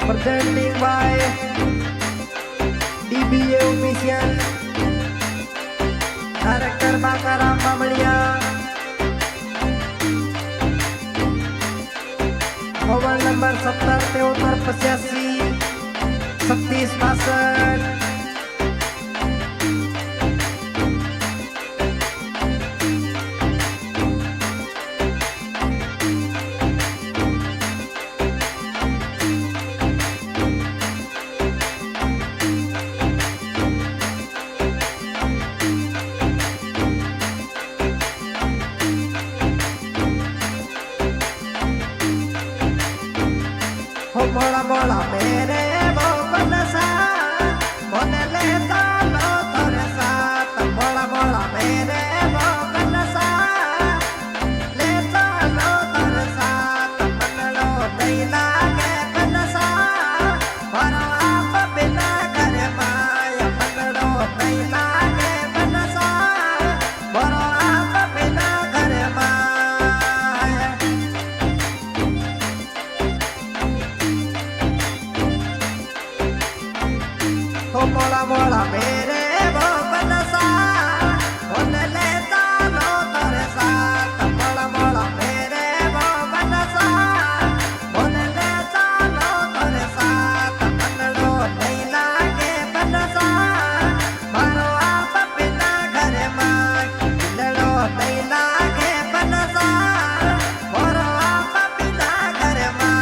presenting by DBA Official, Director Bakaram Bamlia, mobile number 7073853662। बोला बोला मेरे वो बनसा बोले लेता लो तेरे साथ। बोला बोला मेरे वो बनसा लेता लो तेरे साथ। पकड़ो नहीं लागे बनसा भरो आप बिना करे माया। पकड़ो नहीं लागे बनसा भरो आप बिना करे माया। ओ मोला मोला मेरे वो बनसा बोले लेता लो तेरे साथ। मोला मोला मेरे वो बनसा बोले लेता लो तेरे साथ। पकड़ो नहीं लागे बनसा मारो आप बिना घरे माँ। लड़ो नहीं लागे बनसा मारो आप बिना घरे माँ।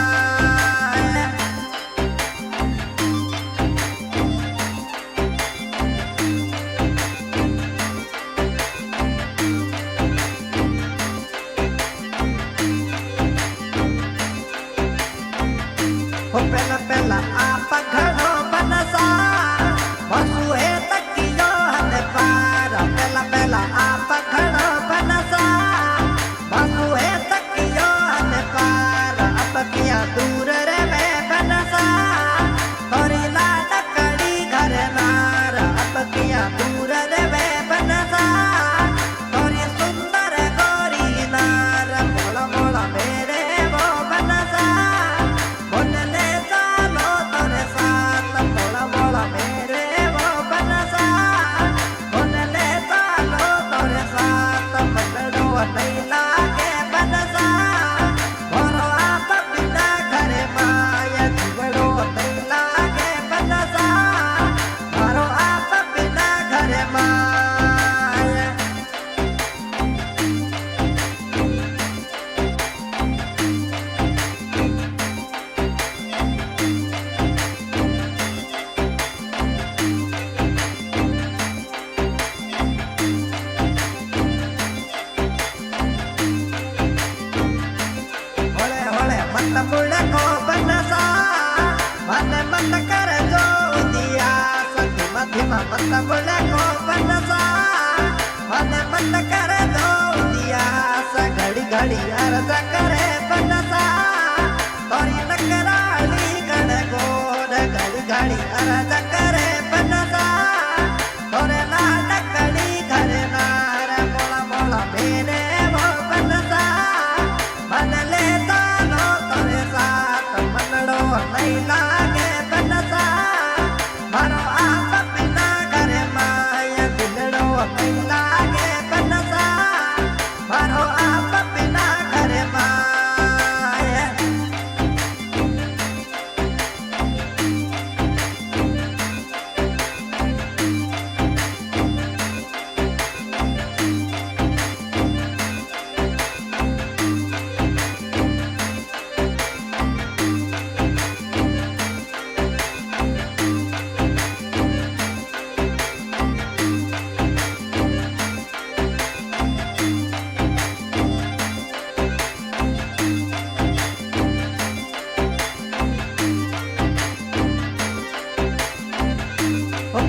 पहला पहला आप घड़ो बनसा बसुए तकियो हद पार। पहला पहला आप घड़ो बनसा बसुए तकियो हद पार। अब किया दूर रे मैं बनसा थोड़ी लाडकड़ी घर नार। अब किया दूर रे मैं बनसा थोड़ी सुंदर गोरी नार। बोला बोला मेरे वो बनसा बोले लेता लो तेरे साथ। बोला बोला मेरे वो बनसा बोले लेता लो तेरे साथ। पकड़ो नहीं लागे बनसा भरो आप बिना घरे माया। झगड़ो नहीं लागे बनसा भरो आप बिना घरे माया। होले होले मत मुड़े को बनसा मन मत कर जो दिया सखी मध्यमा। मत मुड़े को बनसा मन मत कर जो दिया घड़ी घड़ी अर्ज करे बनसा तोरी नकराली गण गोद। घड़ी घड़ी अर्ज करे बनसा तोरे लाडकड़ी घरे नार। बोला बोला मेरे वो बनसा मन लेता लो तेरे साथ। मनड़ो नहीं लागे बनसा भरो आप बिना घरे माया। दिलड़ो नहीं लागे बनसा भरो आप बिना घरे माया।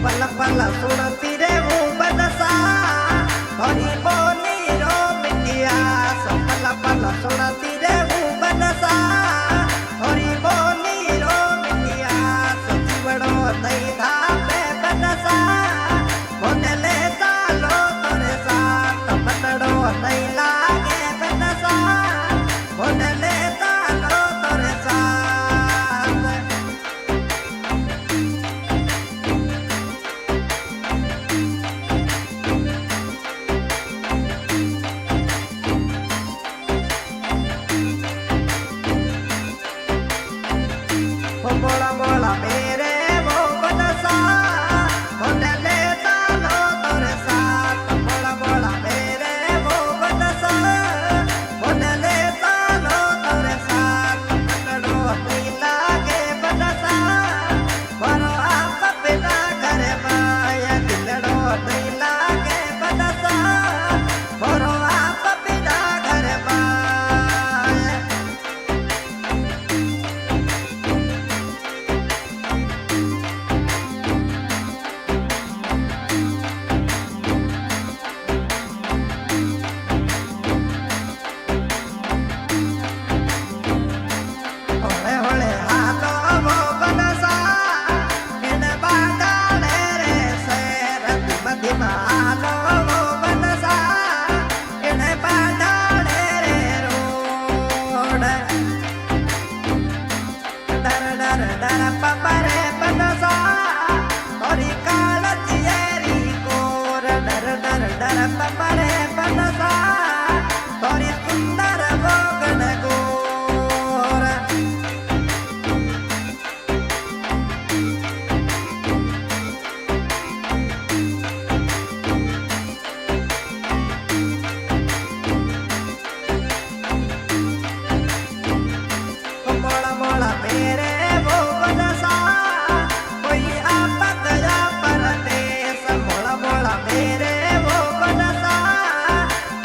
पल पल सुनती रे वो बनसा थोड़ी बोली रो मिटिया। पल पल सुनती रे वो बनसा थोड़ी बोली रो मिटिया। जीवड़ो नहीं धापे बनसा बोले लेता लो तेरे साथ। मनड़ो नहीं लागे बनसा बोले लेता लो तेरे साथ। बोला बोला मेरे वो बनसा होने ले चालो तोरे साथ बोला बोला मेरे वो बनसा होने ले चालो तोरे साथ पकड़ो नहीं लागे बनसा मरो आप बिना करे माया दिलड़ो नहीं लागे बनसा मरो आप बिना करे माया होले होले हालो वो बनसा इन बाडाले रे शेर धीमा धीमा हालो वो बनसा इन बाडाले रे रोड डर डर डर पपरे बनसा थोड़ी कालचियरी कोर डर डर डर पपरे बनसा थोड़ी सुंदर गोगन गोर मोड़ा मोड़ा मेरे वो बनसा कोई आप गया परदेस मोड़ा मोड़ा मेरे वो बनसा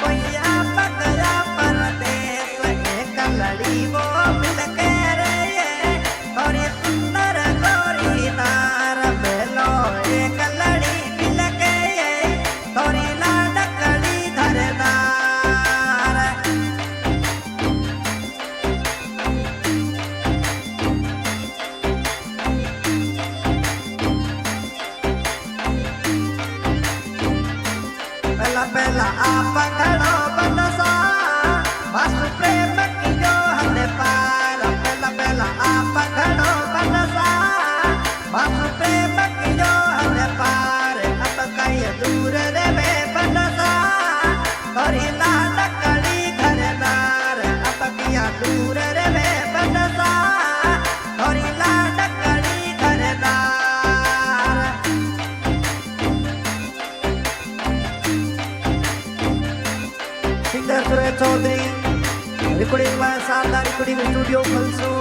कोई आप गया परदेस एक लड़ी वो मिल के रे थोड़ी सुंदर गोरी नार बेलो एक लड़ी मिल के थोड़ी लाडकड़ी धरदार पहला पहला आप घड़ो बनसा बस प्रेम की जो हद पार पहला पहला आप घड़ो बनसा बस प्रेम की जो हद पार अब कहीं दूर रे वे बनसा थोड़ी लाडकड़ी घरदार अब किया दूर रे वे बनसा थोड़ी लाडकड़ी घरदार सिंगर सुरेश चौधरी रिकॉर्डिंग में शानदार रिकॉर्डिंग स्टूडियो खलसू